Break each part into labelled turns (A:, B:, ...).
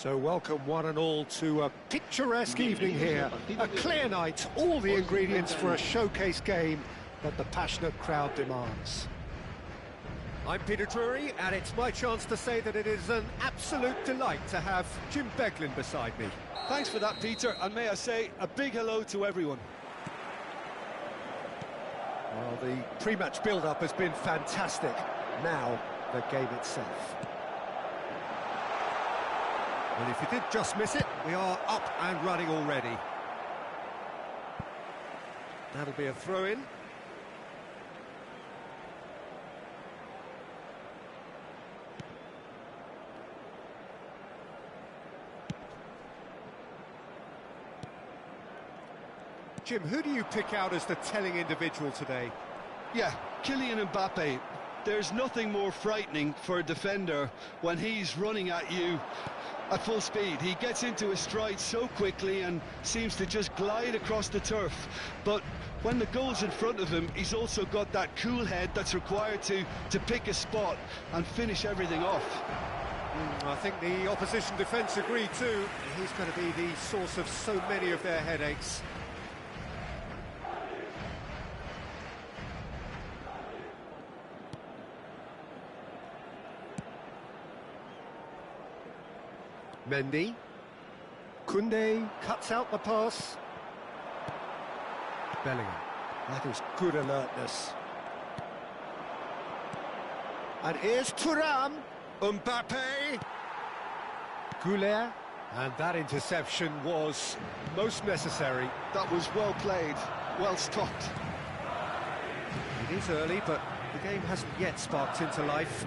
A: So welcome one and all to a picturesque evening here. A clear night, all the ingredients for a showcase game that the passionate crowd demands. I'm Peter Drury, and it's my chance to say that it is an absolute delight to have Jim Beglin beside me.
B: Thanks for that, Peter, and may I say a big hello to everyone.
A: Well, the pre-match build-up has been fantastic. Now, the game itself. And if you did just miss it, we are up and running already. That'll be a throw-in. Jim, who do you pick out as the telling individual today?
B: Yeah, Kylian Mbappe. There's nothing more frightening for a defender when he's running at you at full speed. He gets into his stride so quickly and seems to just glide across the turf. But when the goal's in front of him, he's also got that cool head that's required to pick a spot and finish everything off.
A: I think the opposition defence agree too. He's going to be the source of so many of their headaches. Mendy. Koundé cuts out the pass. Bellingham. That is good alertness. And here's Thuram. Mbappe. Goulet. And that interception was most necessary.
B: That was well played, well stopped.
A: It is early, but the game hasn't yet sparked into life.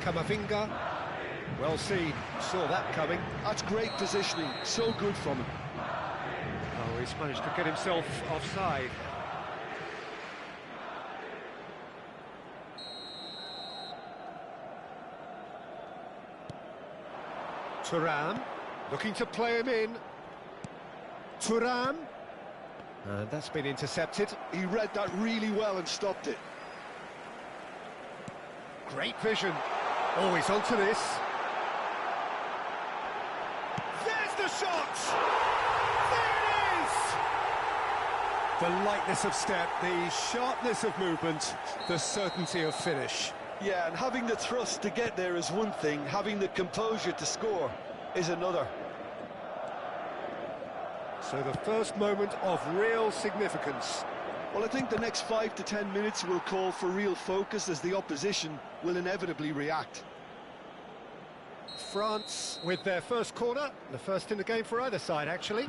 A: Camavinga. Well seen, saw that coming.
B: That's great positioning, so good from him.
A: Oh, he's managed to get himself offside. Thuram, looking to play him in. Thuram. And that's been intercepted.
B: He read that really well and stopped it.
A: Great vision. Always onto this. The shot! There it is! The lightness of step, the sharpness of movement, the certainty of finish.
B: Yeah, and having the thrust to get there is one thing, having the composure to score is another.
A: So the first moment of real significance.
B: Well, I think the next 5 to 10 minutes will call for real focus as the opposition will inevitably react.
A: France with their first corner, the first in the game for either side, actually.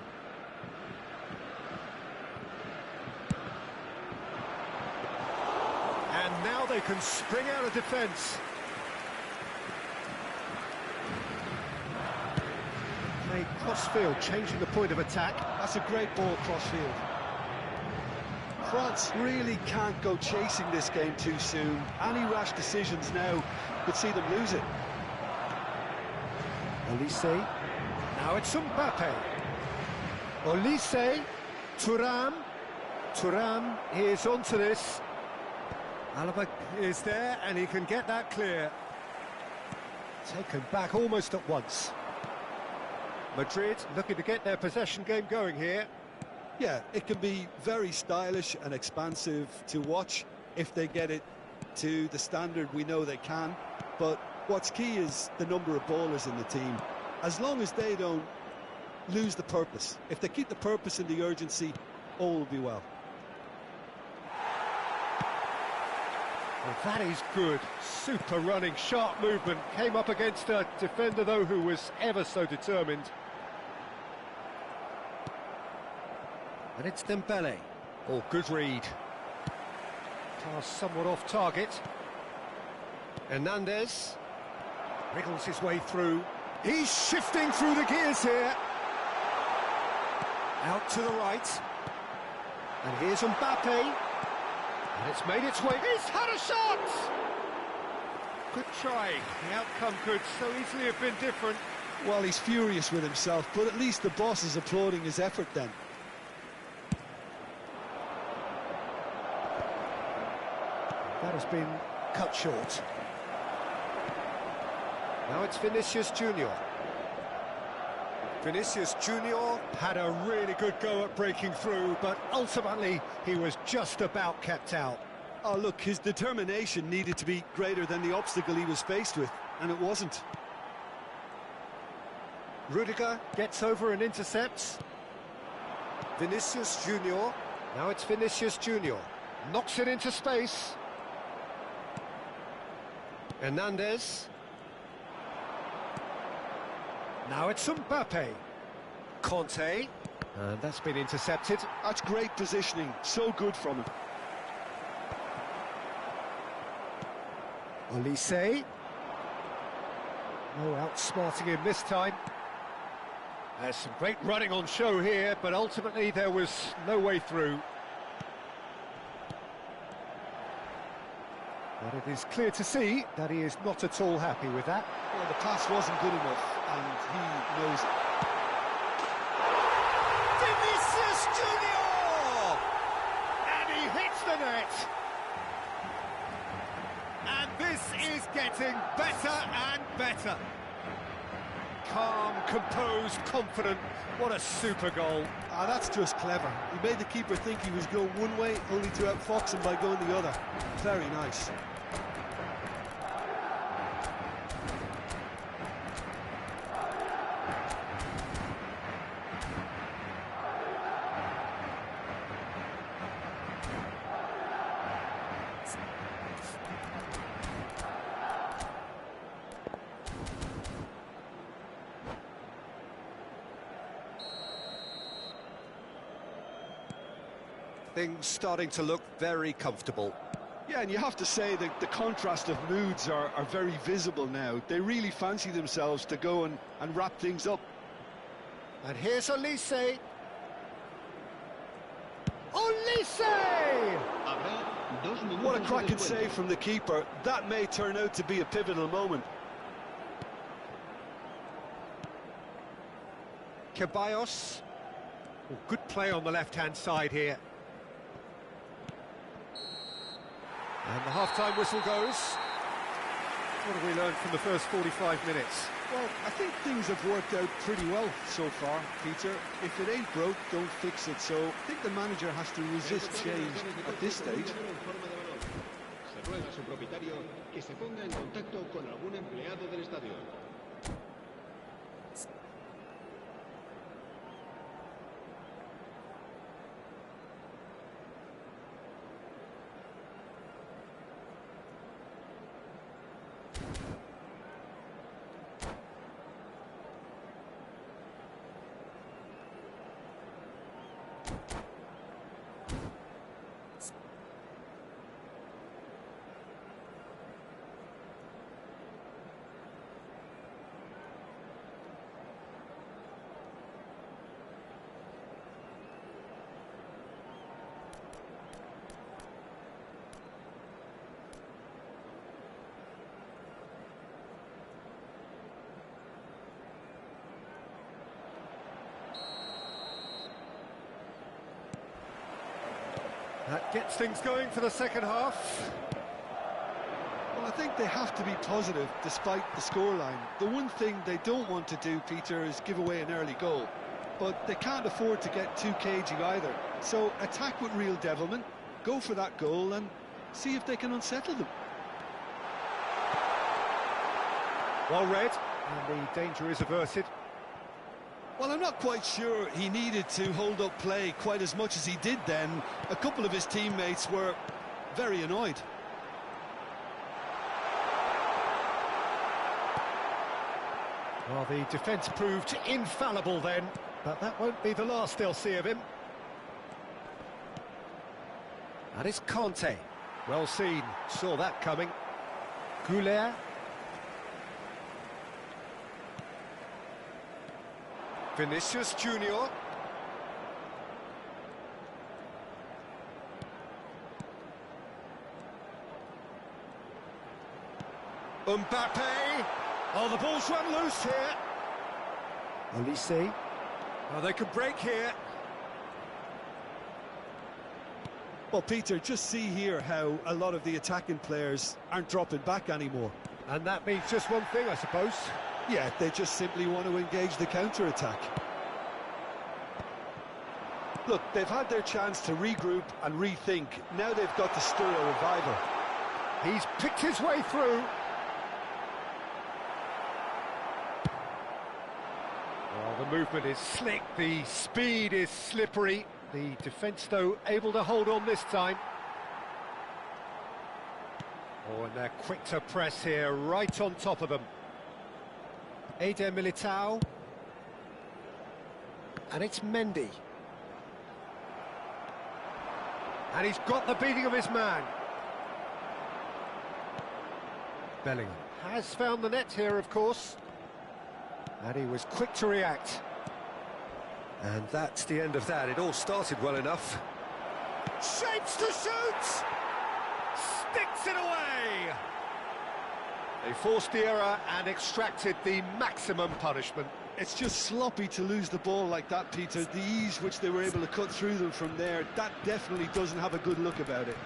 A: And now they can spring out of defence. Play cross-field, changing the point of attack.
B: That's a great ball cross-field. France really can't go chasing this game too soon. Any rash decisions now could see them lose it.
A: Olise, now it's Mbappe. Olise, Thuram. Thuram is onto this. Alaba is there and he can get that clear. Taken back almost at once. Madrid looking to get their possession game going here.
B: Yeah, it can be very stylish and expansive to watch if they get it to the standard we know they can, but what's key is the number of ballers in the team. As long as they don't lose the purpose, if they keep the purpose and the urgency, all will be well.
A: Well, that is good. Super running, sharp movement. Came up against a defender, though, who was ever so determined. And it's Dembele. Oh, good read. Pass somewhat off target. Hernandez wriggles his way through. He's shifting through the gears here. Out to the right. And here's Mbappe. And it's made its way. He's had a shot! Good try. The outcome could so easily have been different.
B: Well, he's furious with himself, but at least the boss is applauding his effort then.
A: That has been cut short. Now it's Vinicius Junior. Vinicius Junior had a really good go at breaking through, but ultimately he was just about kept out.
B: Oh, look, his determination needed to be greater than the obstacle he was faced with, and it wasn't.
A: Rudiger gets over and intercepts. Vinicius Junior. Now it's Vinicius Junior. Knocks it into space. Hernandez. Now it's Mbappe. Conte. And that's been intercepted.
B: That's great positioning, so good from him.
A: Olise. No outsmarting him this time. There's some great running on show here, but ultimately there was no way through. But it is clear to see that he is not at all happy with that.
B: Well, the pass wasn't good enough, and he knows it.
A: Vinicius Junior! And he hits the net! And this is getting better and better. Calm, composed, confident. What a super goal.
B: Ah, that's just clever. He made the keeper think he was going one way, only to outfox him by going the other. Very nice.
A: Things starting to look very comfortable.
B: Yeah, and you have to say that the contrast of moods are very visible now. They really fancy themselves to go and wrap things up.
A: And here's Olise. Olise!
B: What a cracking save from the keeper. That may turn out to be a pivotal moment.
A: Ceballos. Oh, good play on the left-hand side here. And the half-time whistle goes. What have we learned from the first 45 minutes?
B: Well, I think things have worked out pretty well so far, Peter. If it ain't broke, don't fix it. So I think the manager has to resist change at this stage.
C: Se ruega a su propietario que se ponga en contacto con algún empleado del estadio.
A: That gets things going for the second half.
B: Well, I think they have to be positive despite the scoreline. The one thing they don't want to do, Peter, is give away an early goal. But they can't afford to get too cagey either. So attack with real devilment, go for that goal and see if they can unsettle them.
A: Well read, and the danger is averted.
B: Well, I'm not quite sure he needed to hold up play quite as much as he did then. A couple of his teammates were very annoyed.
A: Well, the defence proved infallible then, but that won't be the last they'll see of him. That is Conte. Well seen, saw that coming. Goulet. Vinicius Junior. Mbappe. Oh, the ball's run loose here. Olise. Oh, they could break here.
B: Well, Peter, just see here how a lot of the attacking players aren't dropping back anymore.
A: And that means just one thing, I suppose.
B: Yeah, they just simply want to engage the counter-attack. Look, they've had their chance to regroup and rethink. Now they've got to stir a revival.
A: He's picked his way through. Well, the movement is slick, the speed is slippery. The defence, though, able to hold on this time. Oh, and they're quick to press here, right on top of them. Eder Militao. And it's Mendy. And he's got the beating of his man. Bellingham has found the net here, of course. And he was quick to react. And that's the end of that. It all started well enough. Shapes to shoot! Sticks it away! They forced the error and extracted the maximum punishment.
B: It's just sloppy to lose the ball like that, Peter. The ease which they were able to cut through them from there, that definitely doesn't have a good look about it.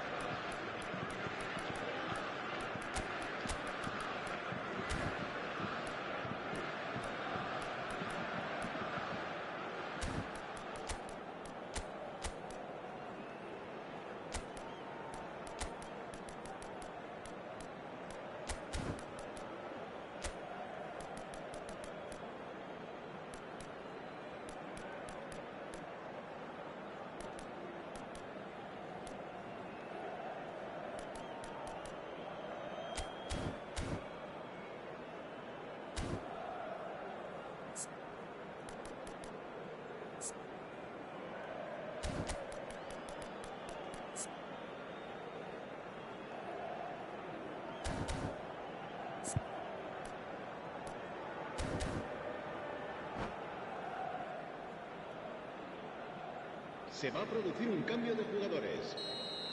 C: Se va a producir un cambio de jugadores.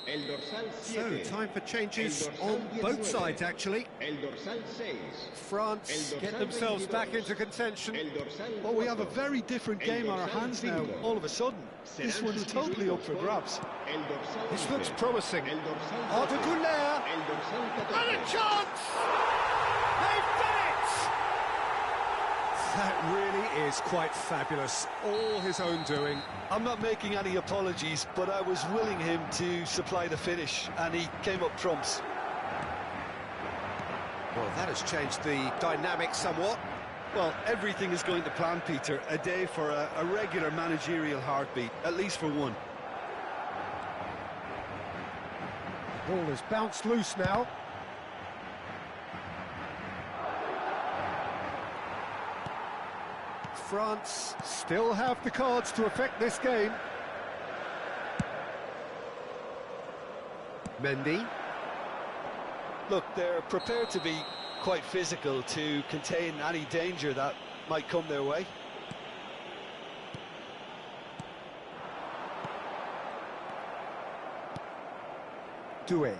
C: El dorsal 7.
A: So, time for changes on both sides, actually.
C: El dorsal 6.
A: France get themselves back into contention.
B: Well, we have a very different game on our hands now, all of a sudden. This one's totally up for grabs.
A: This looks promising. Arda Güler. And a chance! They've done it! That really is quite fabulous. All his own doing.
B: I'm not making any apologies, but I was willing him to supply the finish, and he came up trumps.
A: Well, that has changed the dynamic somewhat.
B: Well, everything is going to plan, Peter. A day for a regular managerial heartbeat, at least for one.
A: Ball has bounced loose now. France still have the cards to affect this game. Mendy.
B: Look, they're prepared to be quite physical to contain any danger that might come their way.
A: Doué.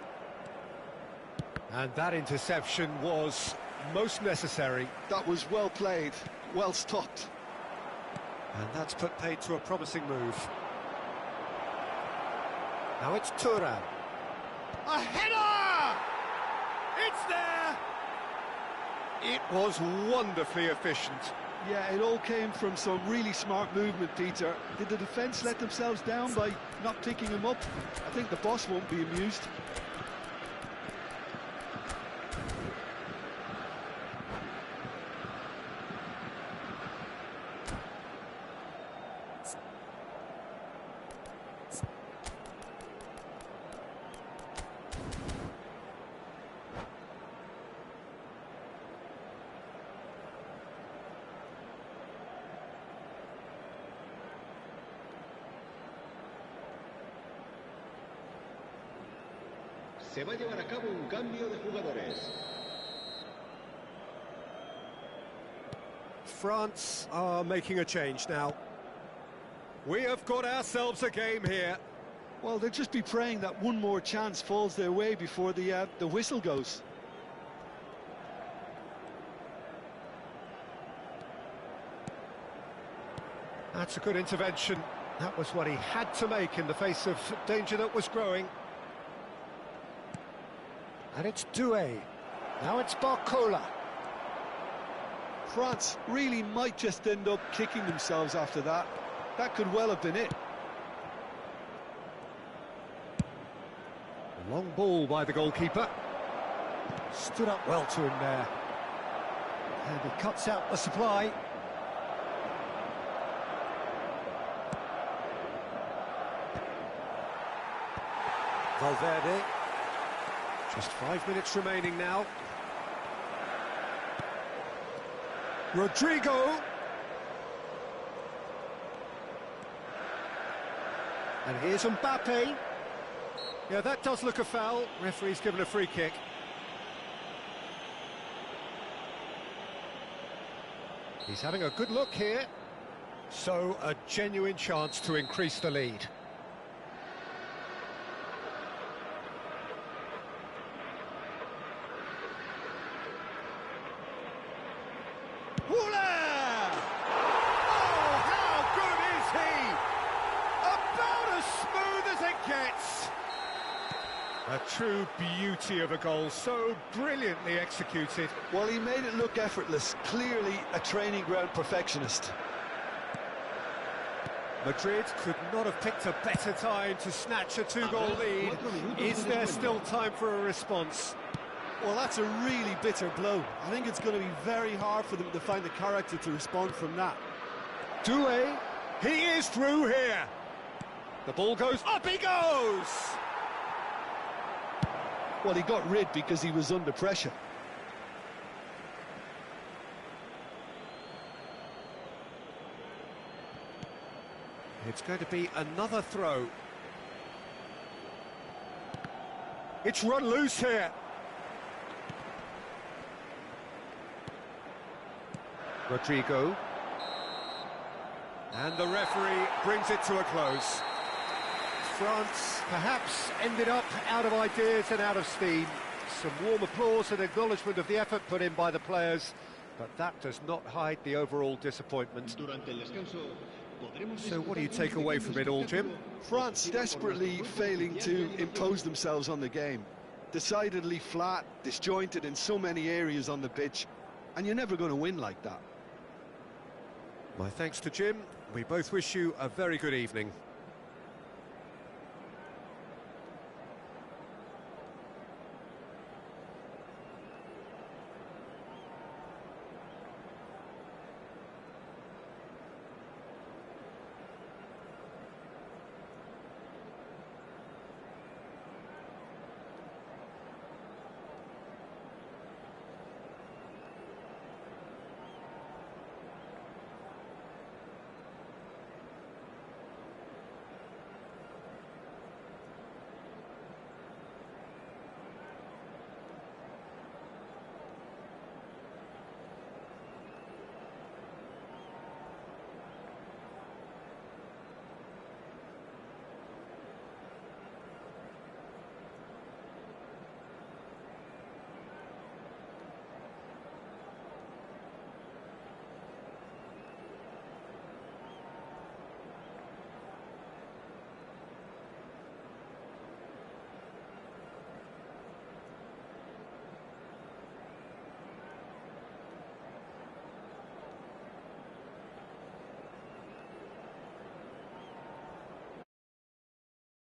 A: And that interception was most necessary.
B: That was well played, well stopped.
A: And that's put paid to a promising move. Now it's Thuram. A header! It's there! It was wonderfully efficient.
B: Yeah, it all came from some really smart movement, Peter. Did the defence let themselves down by not picking him up? I think the boss won't be amused.
C: Se va a llevar a cabo un cambio de jugadores.
A: France are making a change now. We have got ourselves a game here.
B: Well, they'll just be praying that one more chance falls their way before the whistle goes.
A: That's a good intervention. That was what he had to make in the face of danger that was growing. And it's Doué. Now it's Barcola.
B: France really might just end up kicking themselves after that. That could well have been it.
A: Long ball by the goalkeeper. Stood up well to him there. And he cuts out the supply. Valverde. Just 5 minutes remaining now. Rodrigo. And here's Mbappe. Yeah, that does look a foul. Referee's given a free kick. He's having a good look here. So, a genuine chance to increase the lead. Woola! Oh, how good is he? About as smooth as it gets. A true beauty of a goal, so brilliantly executed.
B: Well, he made it look effortless. Clearly a training ground perfectionist.
A: Madrid could not have picked a better time to snatch a two-goal lead. Is there still time for a response?
B: Well, that's a really bitter blow. I think it's going to be very hard for them to find the character to respond from that.
A: Doué, he is through here. The ball goes, up he goes!
B: Well, he got rid because he was under pressure.
A: It's going to be another throw. It's run loose here. Rodrigo. And the referee brings it to a close. France perhaps ended up out of ideas and out of steam. Some warm applause and acknowledgement of the effort put in by the players, but that does not hide the overall disappointment. So what do you take away from it all, Jim?
B: France desperately failing to impose themselves on the game. Decidedly flat, disjointed in so many areas on the pitch, and you're never going to win like that.
A: My thanks to Jim. We both wish you a very good evening.